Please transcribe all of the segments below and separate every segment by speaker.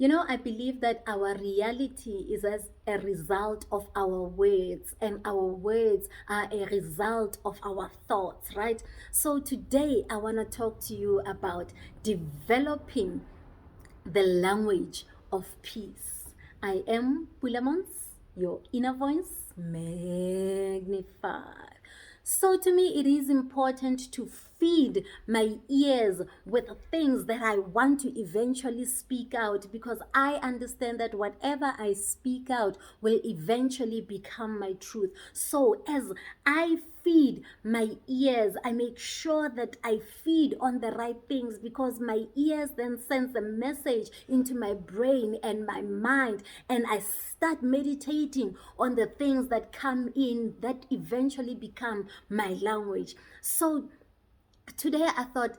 Speaker 1: I believe that our reality is as a result of our words, and our words are a result of our thoughts, right? So today I want to talk to you about developing the language of peace. I am Pulaa Montz, your inner voice magnified. So, to me, it is important to feed my ears with things that I want to eventually speak out, because I understand that whatever I speak out will eventually become my truth. So, as I feed my ears, I make sure that I feed on the right things, because my ears then sends a message into my brain and my mind, and I start meditating on the things that come in that eventually become my language. So today I thought,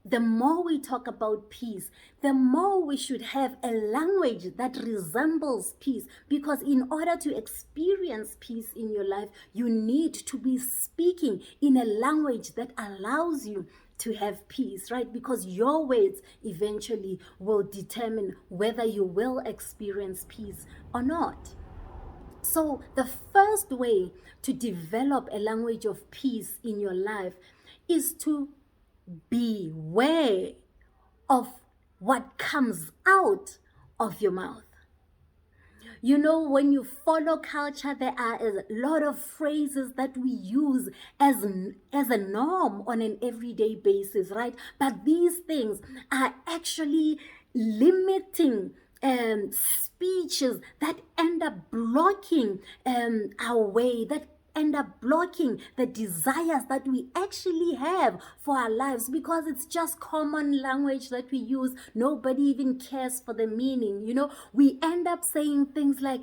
Speaker 1: the more we talk about peace, the more we should have a language that resembles peace. Because in order to experience peace in your life, you need to be speaking in a language that allows you to have peace, right? Because your words eventually will determine whether you will experience peace or not. So, the first way to develop a language of peace in your life is to beware of what comes out of your mouth. When you follow culture, there are a lot of phrases that we use as a norm on an everyday basis, right? But these things are actually limiting speeches that end up blocking our way, that end up blocking the desires that we actually have for our lives, because it's just common language that we use. Nobody even cares for the meaning. We end up saying things like,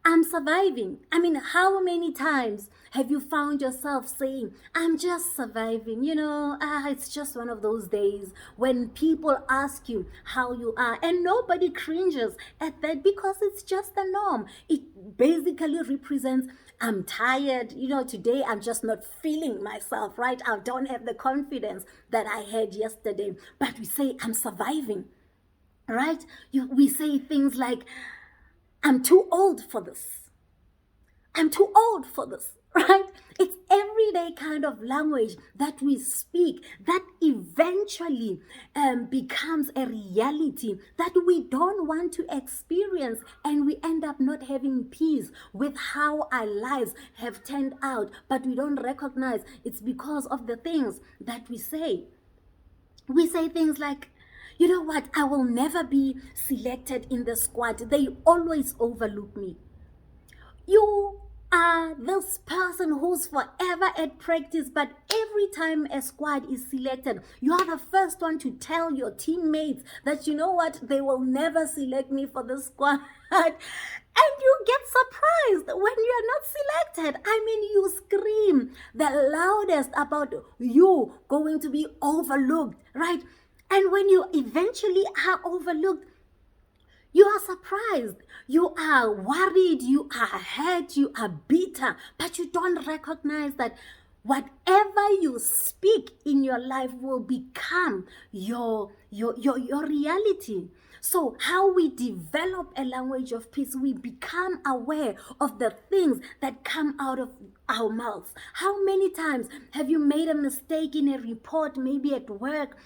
Speaker 1: I'm surviving. I mean, how many times have you found yourself saying, I'm just surviving? It's just one of those days when people ask you how you are, and nobody cringes at that, because it's just the norm. It basically represents, I'm tired. Today I'm just not feeling myself, right? I don't have the confidence that I had yesterday. But we say, I'm surviving, right? We say things like, I'm too old for this. I'm too old for this, right? It's everyday kind of language that we speak that eventually becomes a reality that we don't want to experience, and we end up not having peace with how our lives have turned out, but we don't recognize it's because of the things that we say. We say things like, you know what, I will never be selected in the squad. They always overlook me. You are this person who's forever at practice, but every time a squad is selected, you are the first one to tell your teammates that, you know what, they will never select me for the squad. And you get surprised when you are not selected. I mean, you scream the loudest about you going to be overlooked, right? And when you eventually are overlooked, you are surprised, you are worried, you are hurt, you are bitter, but you don't recognize that whatever you speak in your life will become your reality. So how we develop a language of peace, we become aware of the things that come out of our mouths. How many times have you made a mistake in a report, maybe at work,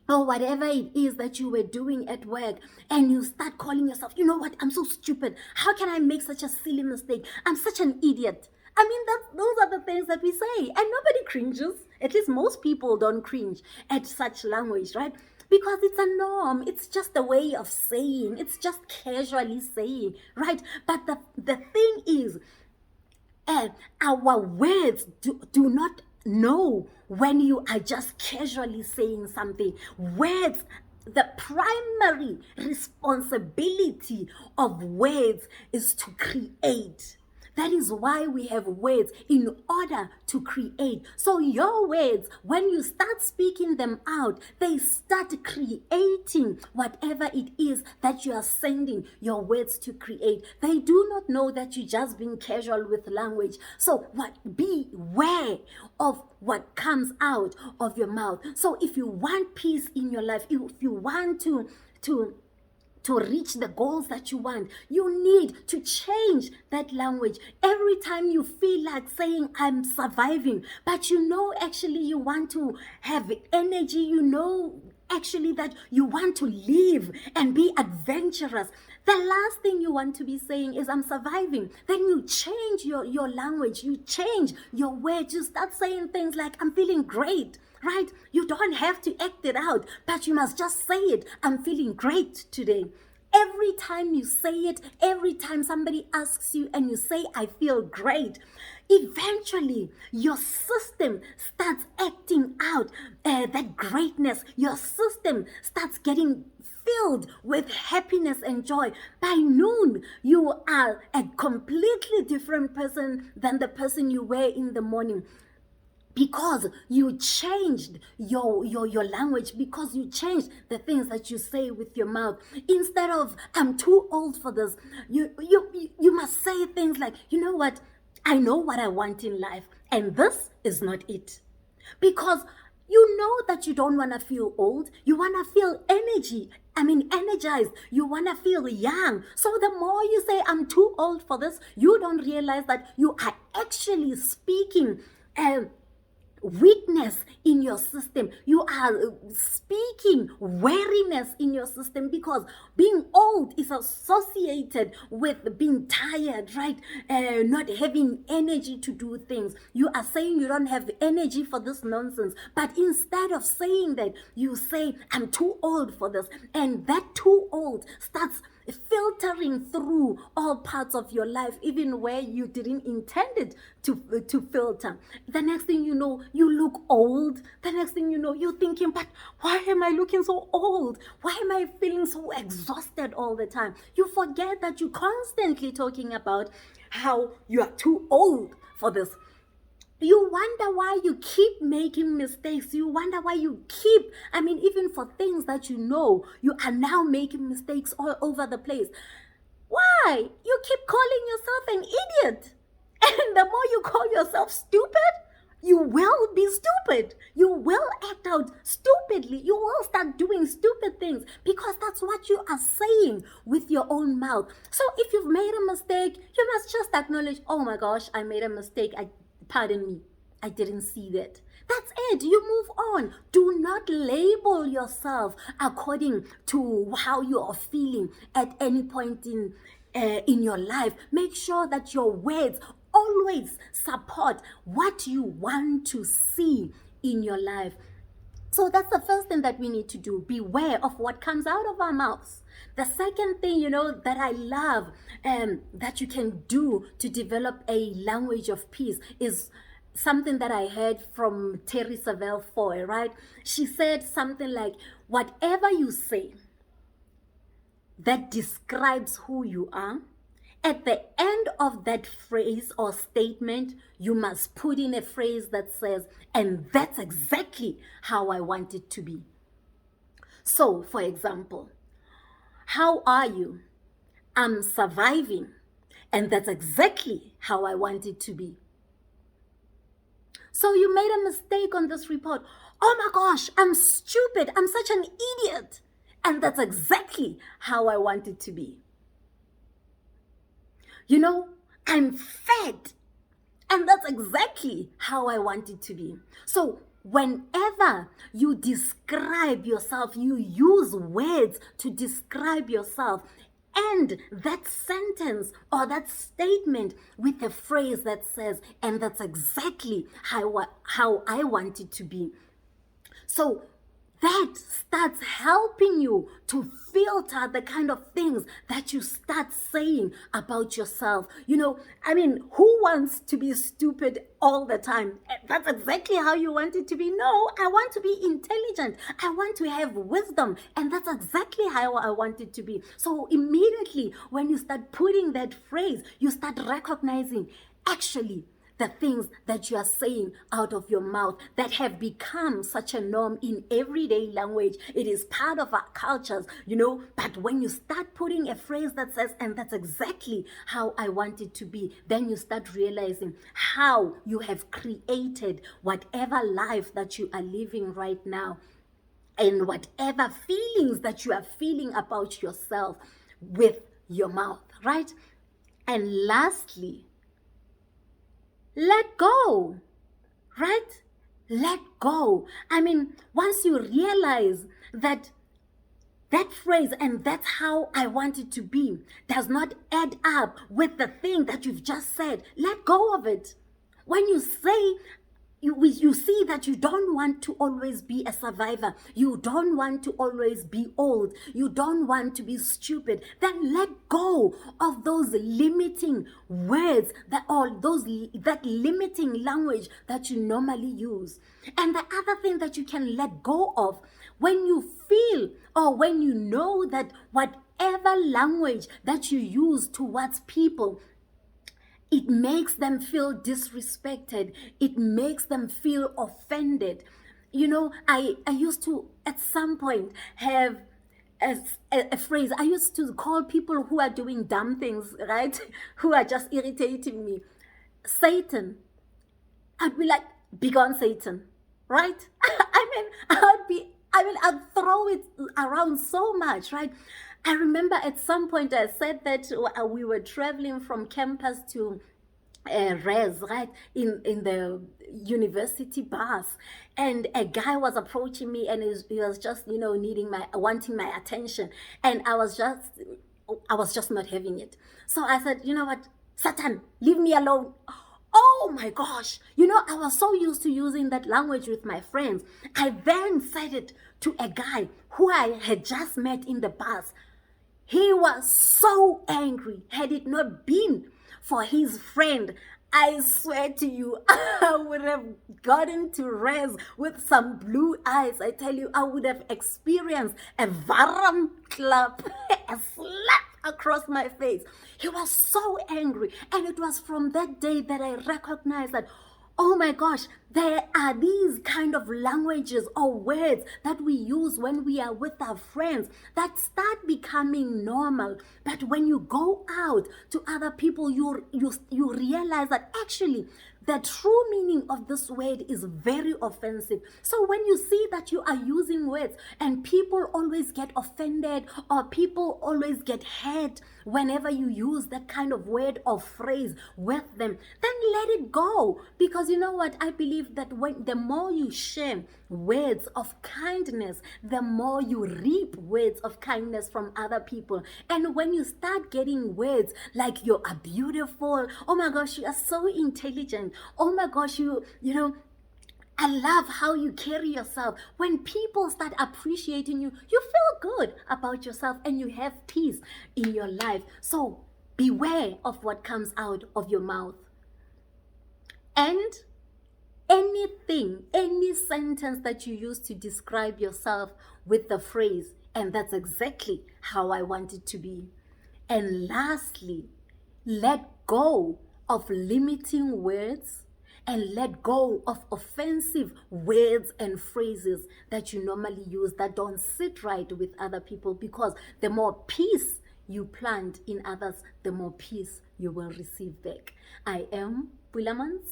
Speaker 1: or whatever it is that you were doing at work, and you start calling yourself, you know what, I'm so stupid. How can I make such a silly mistake? I'm such an idiot. I mean, those are the things that we say, and nobody cringes. At least most people don't cringe at such language, right? Because it's a norm. It's just a way of saying. It's just casually saying, right? But the thing is, our words do not know when you are just casually saying something. Words, the primary responsibility of words is to create. That is why we have words, in order to create. So your words, when you start speaking them out, they start creating whatever it is that you are sending your words to create. They do not know that you're just being casual with language. So beware of what comes out of your mouth. So if you want peace in your life, if you want to to reach the goals that you want. You need to change that language. Every time you feel like saying, I'm surviving, but you know actually you want to have energy, you know actually that you want to live and be adventurous. The last thing you want to be saying is, I'm surviving. Then you change your language, you change your words, you start saying things like, I'm feeling great. Right? You don't have to act it out, but you must just say it. I'm feeling great today. Every time you say it, every time somebody asks you and you say, I feel great, eventually your system starts acting out that greatness. Your system starts getting filled with happiness and joy. By noon, you are a completely different person than the person you were in the morning. Because you changed your language, because you changed the things that you say with your mouth. Instead of, I'm too old for this, you must say things like, you know what, I know what I want in life, and this is not it. Because you know that you don't want to feel old, you want to feel energized. You want to feel young. So the more you say, I'm too old for this, you don't realize that you are actually speaking weakness in your system. You are speaking weariness in your system, because being old is associated with being tired, right? Not having energy to do things. You are saying you don't have energy for this nonsense, but instead of saying that, you say, I'm too old for this, and that too old starts filtering through all parts of your life, even where you didn't intend it to filter. The next thing you know, you look old. The next thing you know, you're thinking, but why am I looking so old? Why am I feeling so exhausted all the time? You forget that you're constantly talking about how you are too old for this. You wonder why you keep making mistakes. You wonder why you keep, even for things that you know, you are now making mistakes all over the place. Why? You keep calling yourself an idiot. And the more you call yourself stupid, you will be stupid. You will act out stupidly. You will start doing stupid things, because that's what you are saying with your own mouth. So if you've made a mistake, you must just acknowledge, oh my gosh, I made a mistake. Pardon me, I didn't see that. That's it. You move on. Do not label yourself according to how you are feeling at any point in your life. Make sure that your words always support what you want to see in your life. So that's the first thing that we need to do. Beware of what comes out of our mouths. The second thing, that I love that you can do to develop a language of peace is something that I heard from Terry Savelle Foy, right? She said something like, whatever you say that describes who you are, at the end of that phrase or statement, you must put in a phrase that says, and that's exactly how I want it to be. So, for example, how are you? I'm surviving, and that's exactly how I want it to be. So you made a mistake on this report. Oh my gosh, I'm stupid. I'm such an idiot. And that's exactly how I want it to be. I'm fat, and that's exactly how I want it to be. So whenever you describe yourself, you use words to describe yourself, and that sentence or that statement with a phrase that says, and that's exactly how I want it to be. So that starts helping you to filter the kind of things that you start saying about yourself. Who wants to be stupid all the time? That's exactly how you want it to be. No, I want to be intelligent. I want to have wisdom. And that's exactly how I want it to be. So immediately when you start putting that phrase, you start recognizing, actually, the things that you are saying out of your mouth that have become such a norm in everyday language. It is part of our cultures, but when you start putting a phrase that says, and that's exactly how I want it to be, then you start realizing how you have created whatever life that you are living right now. and whatever feelings that you are feeling about yourself with your mouth, right? And lastly, let go, right? Let go. I mean, once you realize that that phrase and that's how I want it to be does not add up with the thing that you've just said, let go of it. When you say, you see that you don't want to always be a survivor, you don't want to always be old, you don't want to be stupid, then let go of those limiting words, that limiting language that you normally use. And the other thing that you can let go of, when you feel or when you know that whatever language that you use towards people, it makes them feel disrespected, it makes them feel offended. You know, I used to at some point have a phrase. I used to call people who are doing dumb things, right? Who are just irritating me, Satan. I'd be like, begone Satan, right? I'd throw it around so much, right? I remember at some point I said that we were traveling from campus to res, right, in the university bus, and a guy was approaching me, and he was just, you know, wanting my attention, and I was just not having it. So I said, you know what, Satan, leave me alone. Oh my gosh, you know, I was so used to using that language with my friends. I then said it to a guy who I had just met in the bus. He was so angry. Had it not been for his friend, I swear to you, I would have gotten to res with some blue eyes. I tell you, I would have experienced a varam clap, a slap across my face. He was so angry. And it was from that day that I recognized that, oh my gosh, there are these kind of languages or words that we use when we are with our friends that start becoming normal. But when you go out to other people, you realize that actually the true meaning of this word is very offensive. So when you see that you are using words and people always get offended or people always get hurt whenever you use that kind of word or phrase with them, then let it go. Because you know what? I believe that the more you share words of kindness, the more you reap words of kindness from other people. And when you start getting words like you are beautiful, oh my gosh, you are so intelligent, oh my gosh, you know, I love how you carry yourself. When people start appreciating you, you feel good about yourself and you have peace in your life. So beware of what comes out of your mouth. And anything, any sentence that you use to describe yourself with the phrase, and that's exactly how I want it to be. And lastly, let go of limiting words and let go of offensive words and phrases that you normally use that don't sit right with other people, because the more peace you plant in others, the more peace you will receive back. I am Pulaa Montz,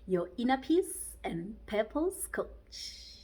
Speaker 1: your inner peace and purpose coach.